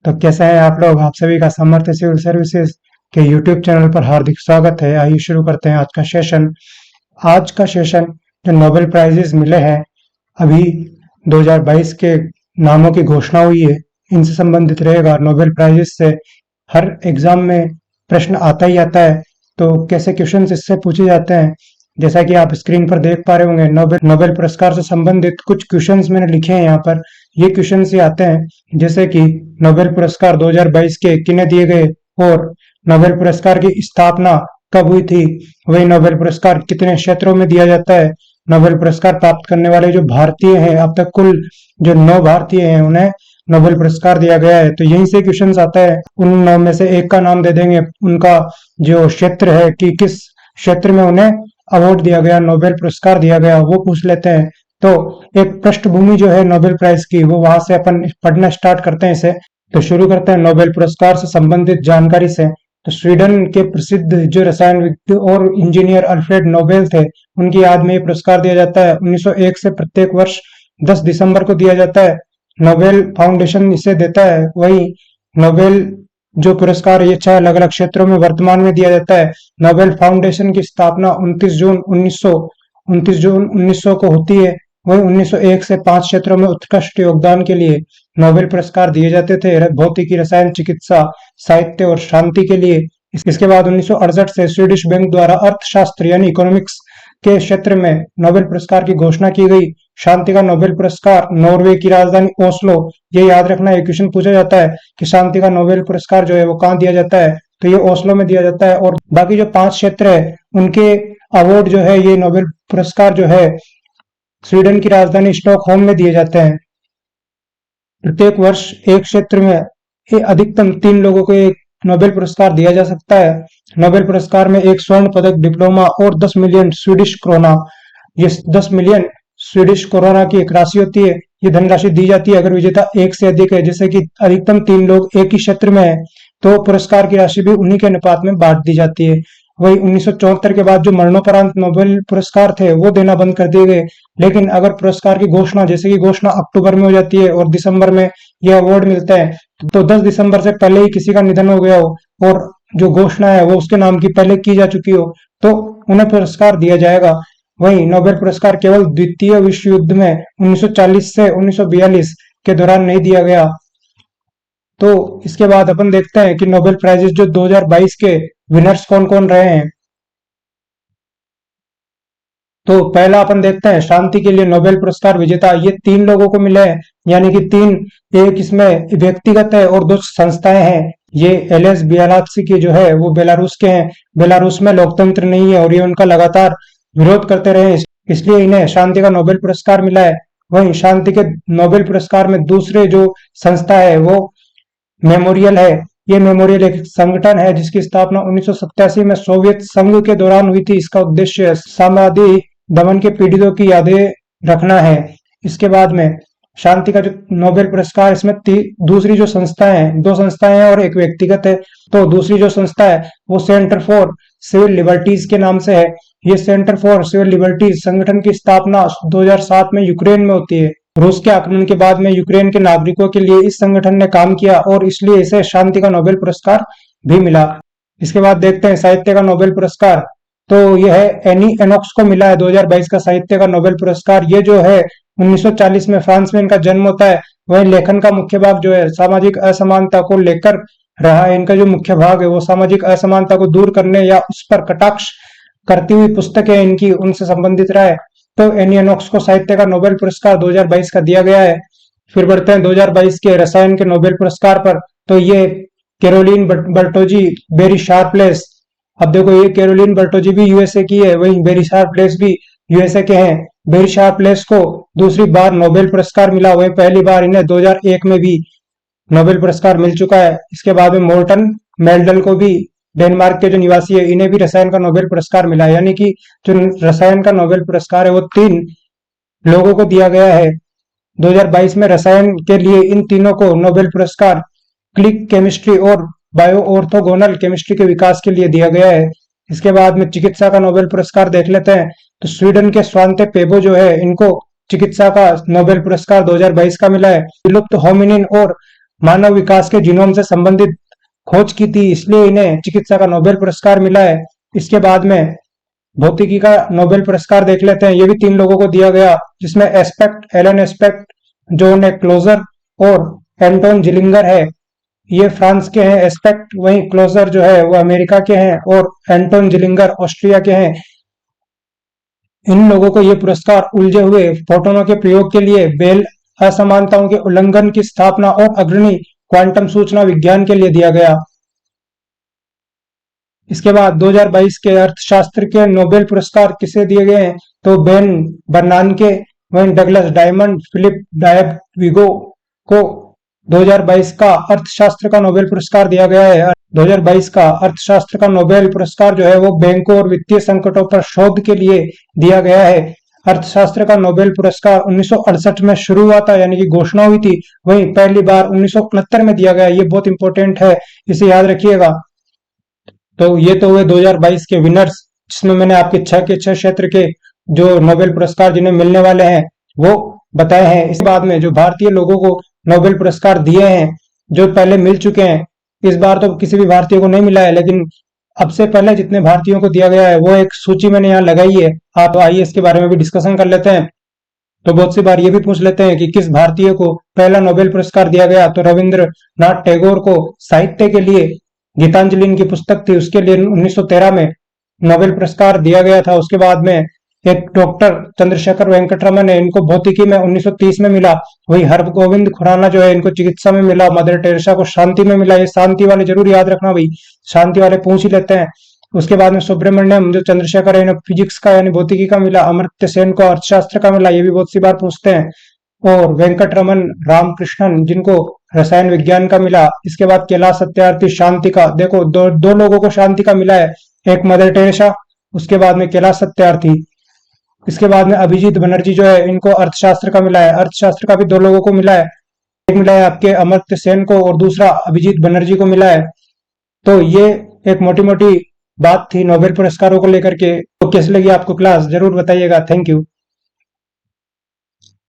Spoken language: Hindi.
तो कैसे हैं आप लोग। आप सभी का समर्थ सिविल सर्विसेज के यूट्यूब चैनल पर हार्दिक स्वागत है। आइए शुरू करते हैं आज का सेशन जो नोबेल प्राइजेस मिले हैं अभी 2022 के नामों की घोषणा हुई है, इनसे संबंधित रहेगा। नोबेल प्राइजेस से हर एग्जाम में प्रश्न आता ही आता है, तो कैसे क्वेश्चन इससे पूछे जाते हैं, जैसा कि आप स्क्रीन पर देख पा रहे होंगे। नोबेल नोबेल पुरस्कार से संबंधित कुछ क्वेश्चंस मैंने लिखे हैं यहाँ पर। ये क्वेश्चंस ही आते हैं जैसे कि नोबेल पुरस्कार 2022 के किन्हें दिए गए और नोबेल पुरस्कार की स्थापना कब हुई थी, वही नोबेल पुरस्कार कितने क्षेत्रों में दिया जाता है, नोबेल पुरस्कार प्राप्त करने वाले जो भारतीय हैं, अब तक कुल जो 9 भारतीय हैं उन्हें नोबेल पुरस्कार दिया गया है। तो यहीं से क्वेश्चंस आता है। उन 9 में से एक का नाम दे देंगे, उनका जो क्षेत्र है कि किस क्षेत्र में उन्हें अवार्ड दिया गया, नोबेल पुरस्कार दिया गया, वो पूछ लेते हैं। तो एक पृष्ठभूमि जो है नोबेल प्राइज की, वो वहां से अपन पढ़ना स्टार्ट करते हैं इसे। तो शुरू करते हैं नोबेल पुरस्कार से संबंधित जानकारी से। तो स्वीडन के प्रसिद्ध जो रसायनविद और इंजीनियर अल्फ्रेड नोबेल थे, उनकी याद में ये पुरस्कार दिया जाता है। 1901 से प्रत्येक वर्ष 10 दिसंबर को दिया जाता है। नोबेल फाउंडेशन इसे देता है। वही नोबेल जो पुरस्कार ये 6 अलग अलग क्षेत्रों में वर्तमान में दिया जाता है। नोबेल फाउंडेशन की स्थापना 29 जून 1900 को होती है। वही 1901 से 5 क्षेत्रों में उत्कृष्ट योगदान के लिए नोबेल पुरस्कार दिए जाते थे। भौतिकी, रसायन, चिकित्सा, साहित्य और शांति के लिए। इसके बाद 1968 से स्वीडिश बैंक द्वारा अर्थशास्त्र यानी इकोनॉमिक्स के क्षेत्र में नोबेल पुरस्कार की घोषणा की गई। शांति का नोबेल पुरस्कार नॉर्वे की राजधानी ओस्लो, ये याद रखना, एक क्वेश्चन पूछा जाता है कि शांति का नोबेल पुरस्कार जो है वो कहाँ दिया जाता है, तो ये ओस्लो में दिया जाता है। और बाकी जो 5 क्षेत्र है उनके अवार्ड जो है, ये नोबेल पुरस्कार जो है स्वीडन की राजधानी स्टॉकहोम में दिए जाते हैं। प्रत्येक वर्ष एक क्षेत्र में अधिकतम 3 लोगों को एक नोबेल पुरस्कार दिया जा सकता है। नोबेल पुरस्कार में एक स्वर्ण पदक, डिप्लोमा और 10 मिलियन स्वीडिश क्रोना, ये 10 मिलियन स्वीडिश क्रोना की एक राशि होती है। ये धनराशि दी जाती है अगर विजेता एक से अधिक है, जैसे कि अधिकतम 3 लोग एक ही क्षेत्र में है तो पुरस्कार की राशि भी उन्हीं के अनुपात में बांट दी जाती है। वही 1974 के बाद जो मरणोपरांत नोबेल पुरस्कार थे वो देना बंद कर दिए गए। लेकिन अगर पुरस्कार की घोषणा, जैसे कि घोषणा अक्टूबर में हो जाती है और दिसंबर में यह अवार्ड मिलता है, तो 10 दिसंबर से पहले ही किसी का निधन हो गया हो और जो घोषणा है वो उसके नाम की पहले की जा चुकी हो, तो उन्हें पुरस्कार दिया जाएगा। वहीं नोबेल पुरस्कार केवल द्वितीय विश्व युद्ध में 1940 से 1942 के दौरान नहीं दिया गया। तो इसके बाद अपन देखते हैं कि नोबेल प्राइजेस जो 2022 के विनर्स कौन कौन रहे हैं। तो पहला अपन देखते हैं शांति के लिए नोबेल पुरस्कार विजेता, ये 3 लोगों को मिले हैं, यानी कि 3, एक इसमें व्यक्तिगत है और 2 संस्थाएं हैं। ये एलएस बियालात्सी की जो है वो बेलारूस के हैं। बेलारूस में लोकतंत्र नहीं है और ये उनका लगातार विरोध करते रहे, इसलिए इन्हें शांति का नोबेल पुरस्कार मिला है। वहीं शांति के नोबेल पुरस्कार में दूसरे जो संस्था है वो मेमोरियल है। ये मेमोरियल एक संगठन है जिसकी स्थापना 1987 में सोवियत संघ के दौरान हुई थी। इसका उद्देश्य सामाजिक दमन के पीड़ितों की यादें रखना है। इसके बाद में शांति का जो नोबेल पुरस्कार, इसमें दूसरी जो संस्था है, 2 संस्थाएं हैं और एक व्यक्तिगत है। तो दूसरी जो संस्था है वो सेंटर फॉर सिविल लिबर्टीज के नाम से है। ये सेंटर फॉर सिविल लिबर्टीज संगठन की स्थापना 2007 में यूक्रेन में होती है। रूस के आक्रमण के बाद में यूक्रेन के नागरिकों के लिए इस संगठन ने काम किया और इसलिए इसे शांति का नोबेल पुरस्कार भी मिला। इसके बाद देखते हैं साहित्य का नोबेल पुरस्कार। तो यह है एनी एनोक्स को मिला है 2022 का साहित्य का नोबेल पुरस्कार। ये जो है 1940 में फ्रांस में इनका जन्म होता है। वही लेखन का मुख्य भाग जो है सामाजिक असमानता को लेकर रहा है। इनका जो मुख्य भाग है वो सामाजिक असमानता को दूर करने या उस पर कटाक्ष करती हुई पुस्तकें इनकी उनसे संबंधित रहा है। तो एनी एनोक्स को साहित्य का नोबेल पुरस्कार 2022 का दिया गया है। फिर बढ़ते हैं 2022 के रसायन के नोबेल पुरस्कार पर। तो ये कैरोलिन बर्टोजी बेरी शार्पलेस, अब देखो ये कैरोलिन बर्टोजी भी यूएसए की है, वहीं बेरी शार्पलेस भी यूएसए के हैं। बेरी शार्पलेस को दूसरी बार नोबेल पुरस्कार मिला, वही पहली बार इन्हें 2001 में भी नोबेल पुरस्कार मिल चुका है। इसके बाद में मोर्टन मेल्डल को भी, डेनमार्क के जो निवासी है, इन्हें भी रसायन का नोबेल पुरस्कार मिला है। यानी कि जो रसायन का नोबेल पुरस्कार है वो 3 लोगों को दिया गया है 2022 में। रसायन के लिए इन तीनों को नोबेल पुरस्कार क्लिक केमिस्ट्री और बायो ऑर्थोगोनल केमिस्ट्री के विकास के लिए दिया गया है। इसके बाद में चिकित्सा का नोबेल पुरस्कार देख लेते हैं। तो स्वीडन के स्वांते पेबो जो है, इनको चिकित्सा का नोबेल पुरस्कार 2022 का मिला है। विलुप्त होमिनिन और मानव विकास के जीनोम से संबंधित खोज की थी, इसलिए इन्हें चिकित्सा का नोबेल पुरस्कार मिला है। इसके बाद में भौतिकी का नोबेल पुरस्कार देख लेते हैं। ये भी 3 लोगों को दिया गया, जिसमें Aspect, Alan Aspect, John Clauser और एंटोन जिलिंगर है। ये फ्रांस के हैं एस्पेक्ट, वहीं क्लोजर जो है वो अमेरिका के हैं और एंटोन जिलिंगर ऑस्ट्रिया के हैं। इन लोगों को ये पुरस्कार उलझे हुए फोटोनों के प्रयोग के लिए, बेल असमानताओं के उल्लंघन की स्थापना और अग्रणी क्वांटम सूचना विज्ञान के लिए दिया गया। इसके बाद 2022 के अर्थशास्त्र के नोबेल पुरस्कार किसे दिए गए हैं, तो बेन बर्नानके, वहीं डगलस डायमंड, फिलिप डायविगो को 2022 का अर्थशास्त्र का नोबेल पुरस्कार दिया गया है। 2022 का अर्थशास्त्र का नोबेल पुरस्कार जो है वो बैंकों और वित्तीय संकटों पर शोध के लिए दिया गया है। अर्थशास्त्र का नोबेल पुरस्कार 1968 में शुरू हुआ था, यानी कि घोषणा हुई थी, वहीं पहली बार 1969 में दिया गया। ये बहुत इंपॉर्टेंट है, इसे याद रखिएगा। तो ये तो हुए 2022 के विनर्स, जिसमें मैंने आपके 6 के 6 क्षेत्र के जो नोबेल पुरस्कार जिन्हें मिलने वाले हैं वो बताए हैं। इसके बाद में जो भारतीय लोगों को नोबेल पुरस्कार दिए हैं, जो पहले मिल चुके हैं, इस बार तो किसी भी भारतीय को नहीं मिला है, लेकिन अब से पहले जितने भारतीयों को दिया गया है वो एक सूची मैंने यहाँ लगाई है। आप आइए इसके बारे में भी डिस्कशन कर लेते हैं। तो बहुत सी बार ये भी पूछ लेते हैं कि किस भारतीय को पहला नोबेल पुरस्कार दिया गया, तो रविंद्रनाथ टैगोर को साहित्य के लिए गीतांजलि इनकी पुस्तक थी, उसके लिए 1913 में नोबेल पुरस्कार दिया गया था। उसके बाद में एक डॉक्टर चंद्रशेखर वेंकटरमन है, इनको भौतिकी में 1930 में मिला। वही हरगोविंद खुराना जो है, इनको चिकित्सा में मिला। मदर टेरेसा को शांति में मिला। ये शांति वाले जरूर याद रखना भाई, शांति वाले पूछ ही लेते हैं। उसके बाद में सुब्रमण्यम जो चंद्रशेखर है, इन्हें फिजिक्स का यानी भौतिकी का मिला। अमर्त्य सेन को अर्थशास्त्र का मिला, ये भी बहुत सी बार पूछते हैं। और वेंकटरमन रामकृष्णन जिनको रसायन विज्ञान का मिला। इसके बाद कैलाश सत्यार्थी शांति का, देखो दो लोगों को शांति का मिला है, एक मदर टेरेसा, उसके बाद में कैलाश सत्यार्थी। इसके बाद में अभिजीत बनर्जी जो है, इनको अर्थशास्त्र का मिला है। अर्थशास्त्र का भी 2 लोगों को मिला है, एक मिला है आपके अमर्त्य सेन को और दूसरा अभिजीत बनर्जी को मिला है। तो ये एक मोटी मोटी बात थी नोबेल पुरस्कारों को लेकर के। तो कैसी लगी आपको क्लास, जरूर बताइएगा। Thank you.